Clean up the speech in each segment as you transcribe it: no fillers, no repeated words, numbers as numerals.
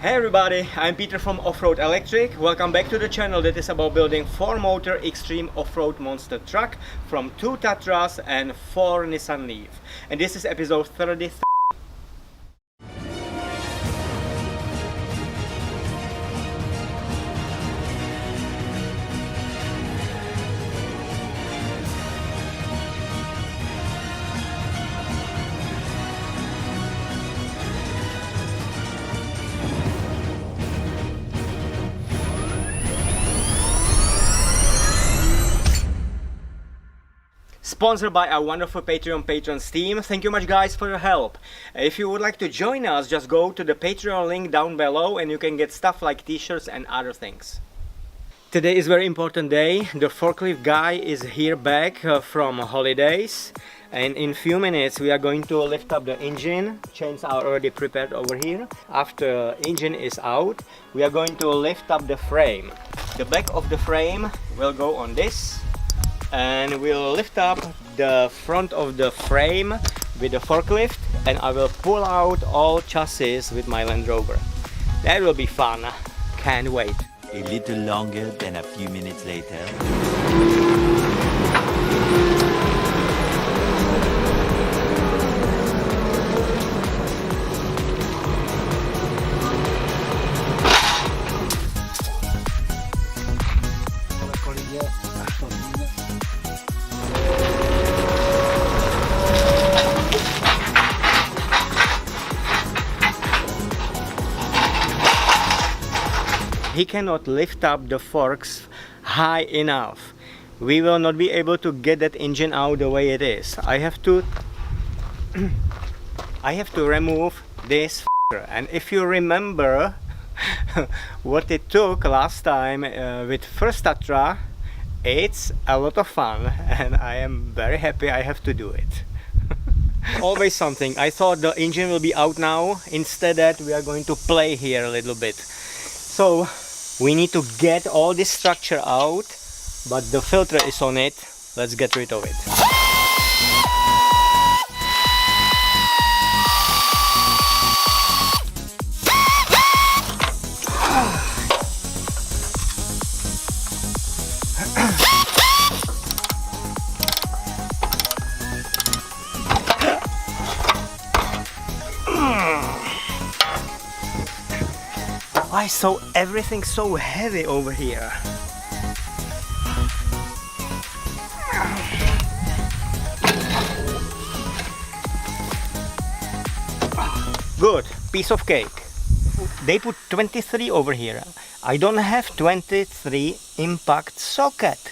Hey everybody, I'm Peter from Off-Road Electric. Welcome back to the channel that is about building 4-motor extreme off-road monster truck from 2 Tatras and 4 Nissan Leaf. And this is episode 33. Sponsored by our wonderful Patreon patrons team. Thank you much guys for your help. If you would like to join us, just go to the Patreon link down below and you can get stuff like t-shirts and other things. Today is a very important day. The forklift guy is here back from holidays, and in few minutes we are going to lift up the engine. Chains are already prepared over here. After engine is out, we are going to lift up the frame. The back of the frame will go on this, and we'll lift up the front of the frame with the forklift, and I will pull out all chassis with my Land Rover. That will be fun. Can't wait. A little longer than a few minutes later. He cannot lift up the forks high enough. We will not be able to get that engine out the way it is. I have to remove this f***er. And if you remember what it took last time with first Tatra, it's a lot of fun and I am very happy I have to do it. Always something. I thought the engine will be out now. Instead that we are going to play here a little bit. So we need to get all this structure out, but the filter is on it. Let's get rid of it. Why so everything so heavy over here? Good, piece of cake. They put 23 over here. I don't have 23 impact socket.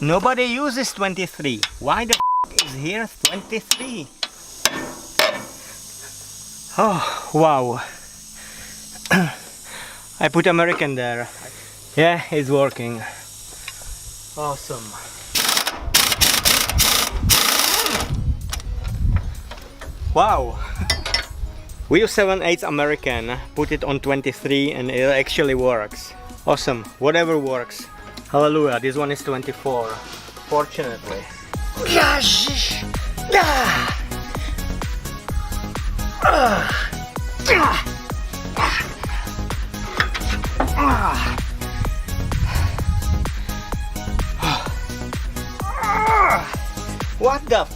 Nobody uses 23. Why the f is here 23? Oh, wow. I put American there. Yeah, it's working. Awesome. Wow. We use 7/8 American, put it on 23 and it actually works. Awesome. Whatever works. Hallelujah. This one is 24. Fortunately. What the f?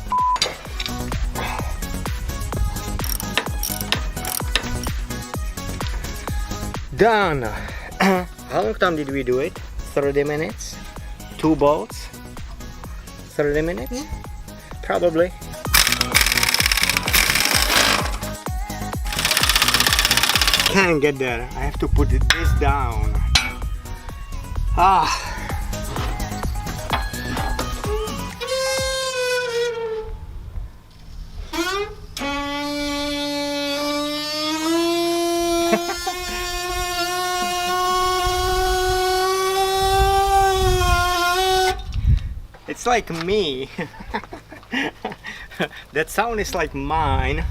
Done. How long time did we do it? 30 minutes? 2 bolts? 30 minutes? Yeah. Probably. Can't get there. I have to put this down. Ah. It's like me. That sound is like mine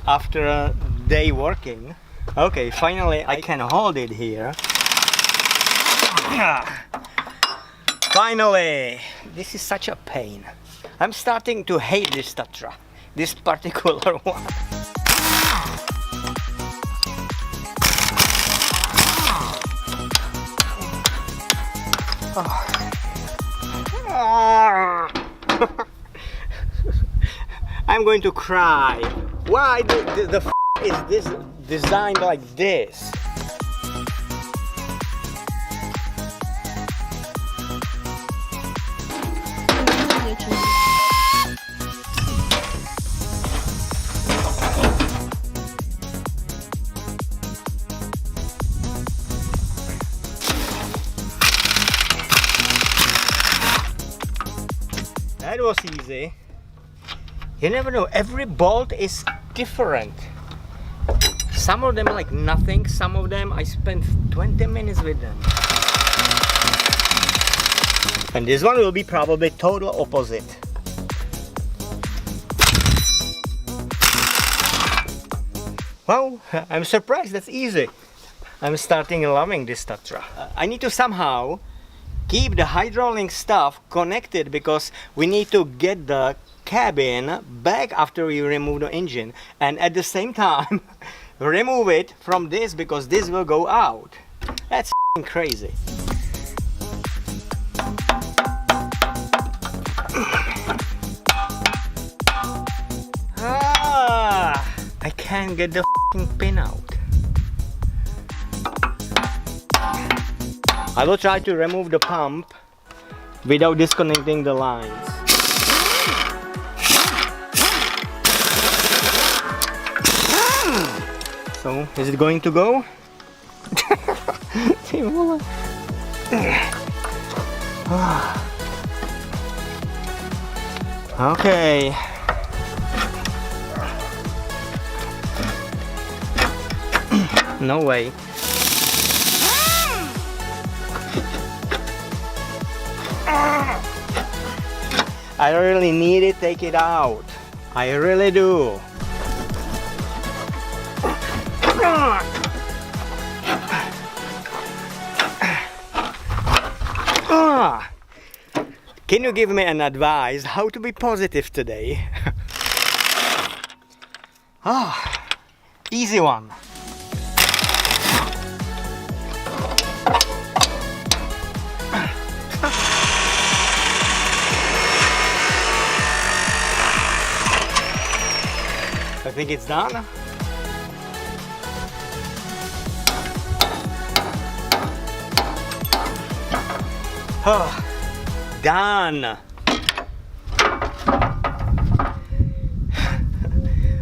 after a day working. Okay, finally I can hold it here. Finally! This is such a pain. I'm starting to hate this Tatra. This particular one. I'm going to cry. Why the f is this designed like this? That was easy. You never know, every bolt is different. Some of them are like nothing, some of them I spent 20 minutes with them. And this one will be probably total opposite. Wow, I'm surprised, that's easy. I'm starting loving this Tatra. I need to somehow keep the hydraulic stuff connected because we need to get the cabin back after we remove the engine, and at the same time remove it from this because this will go out. That's crazy. I can't get the pin out. I will try to remove the pump without disconnecting the lines. So, is it going to go? Okay. No way. I really need it, take it out. I really do. Can you give me an advice how to be positive today? Easy one. I think it's done. Done.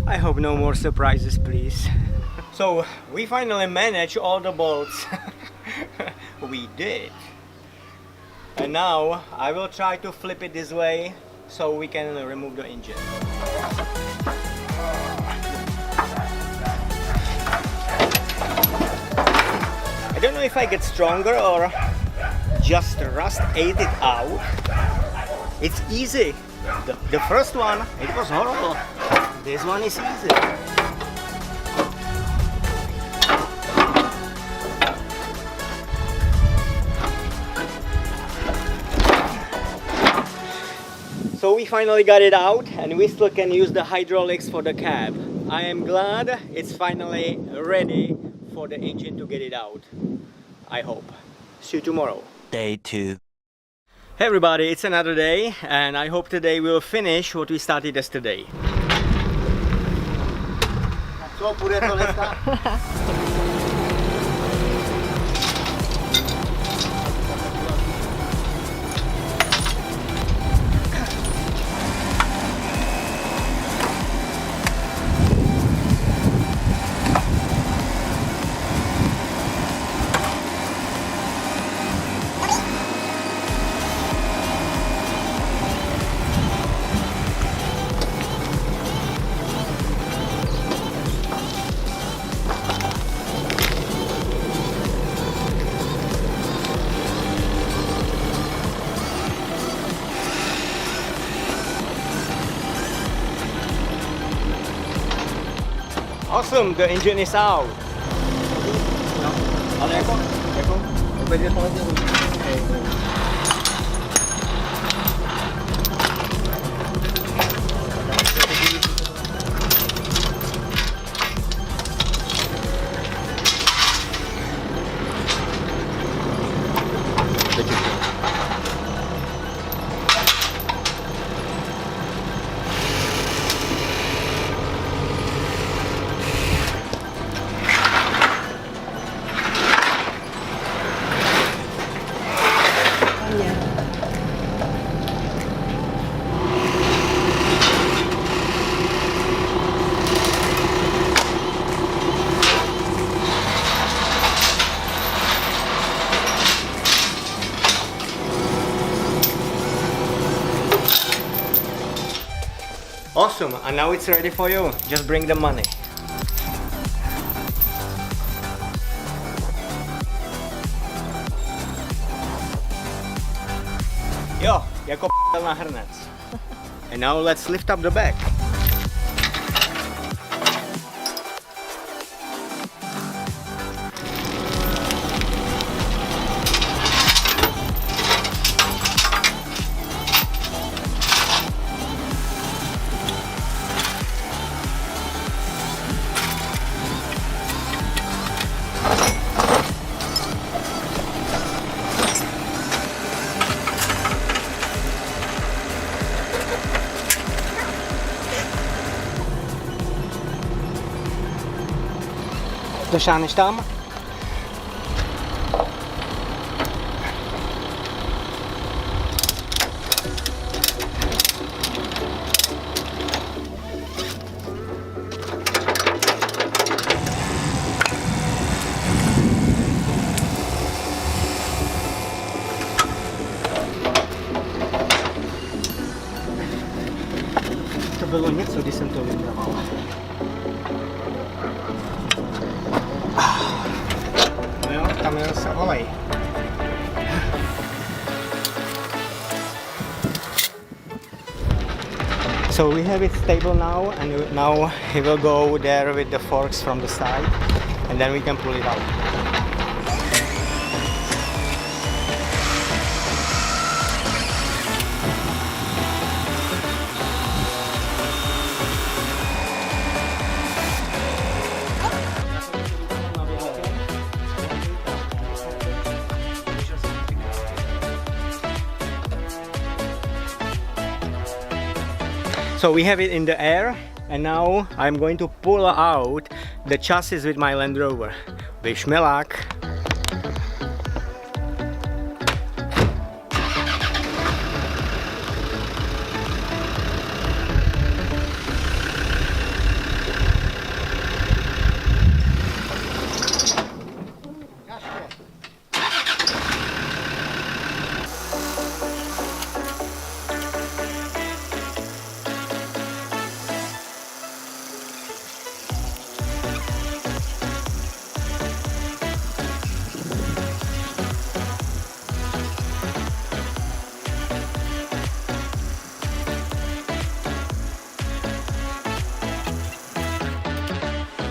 I hope no more surprises, please. So we finally managed all the bolts. We did. And now I will try to flip it this way so we can remove the engine. I don't know if I get stronger or just rust ate it out. It's easy. The first one, it was horrible. This one is easy. So we finally got it out and we still can use the hydraulics for the cab. I am glad it's finally ready for the engine to get it out. I hope. See you tomorrow. Day 2. Hey everybody, it's another day and I hope today we'll finish what we started yesterday. Co, půjde to dneska? Awesome, the engine is out. Awesome, and now it's ready for you. Just bring the money. Jo, jako na hrnec. And now let's lift up the bag. Dosáhneš tam? To bylo něco, když jsem to vybral. Tam je zase olej. So we have it stable now, and now he will go there with the forks from the side, and then we can pull it out. So we have it in the air, and now I'm going to pull out the chassis with my Land Rover. Wish me luck!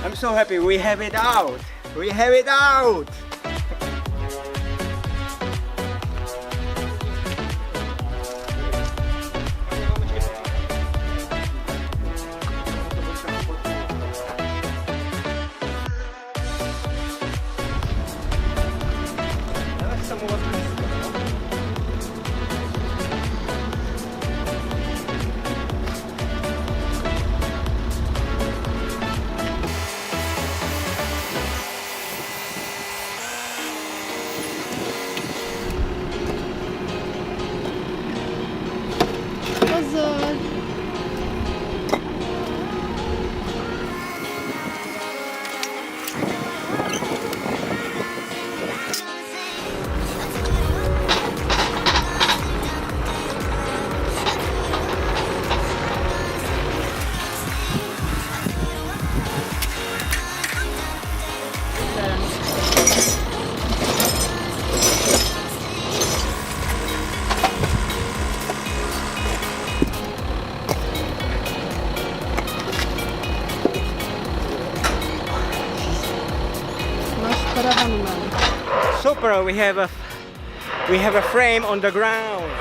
I'm so happy we have it out! We have it out! Super, we have a frame on the ground.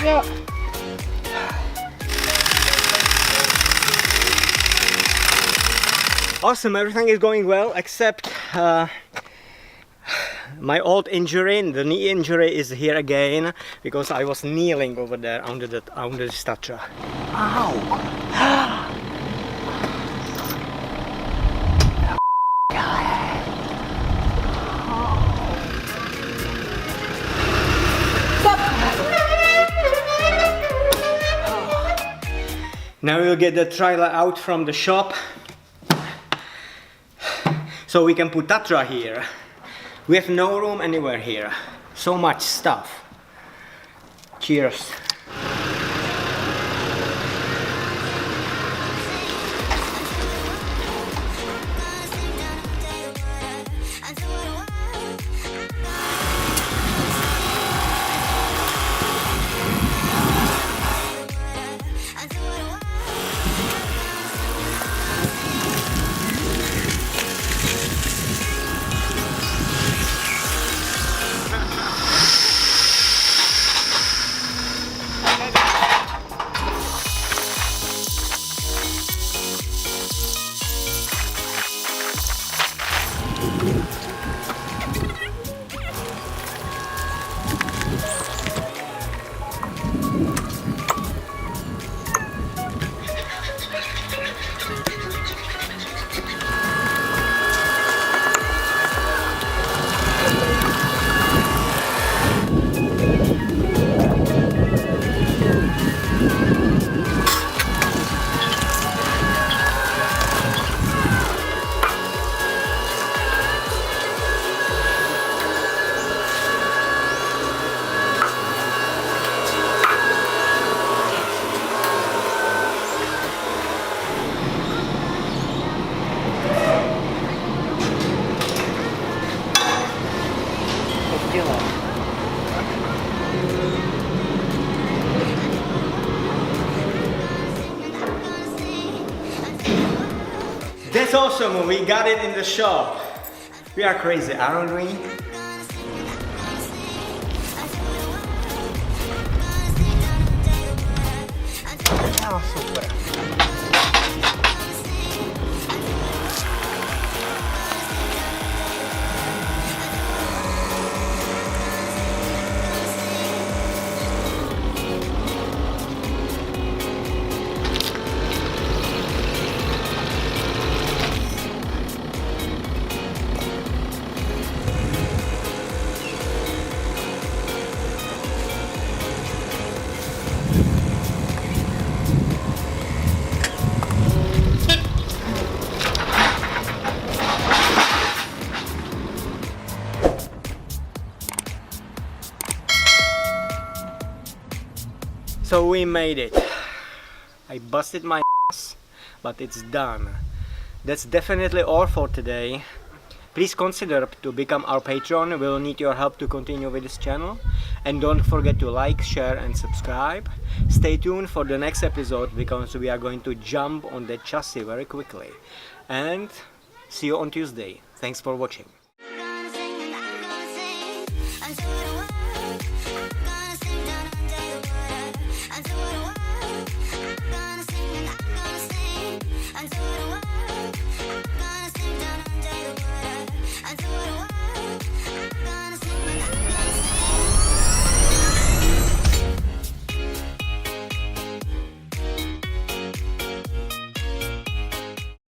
Yeah. Awesome, everything is going well except my old injury, the knee injury is here again because I was kneeling over there under the Tatra. Ow! Now we'll get the trailer out from the shop so we can put Tatra here. We have no room anywhere here. So much stuff. Cheers. That's awesome, we got it in the shop. We are crazy, aren't we? Oh, super. So we made it. I busted my ass, but it's done. That's definitely all for today. Please consider to become our patron. We'll need your help to continue with this channel. And don't forget to like, share and subscribe. Stay tuned for the next episode because we are going to jump on the chassis very quickly. And see you on Tuesday. Thanks for watching. I'm gonna sing and I'm gonna sing until the world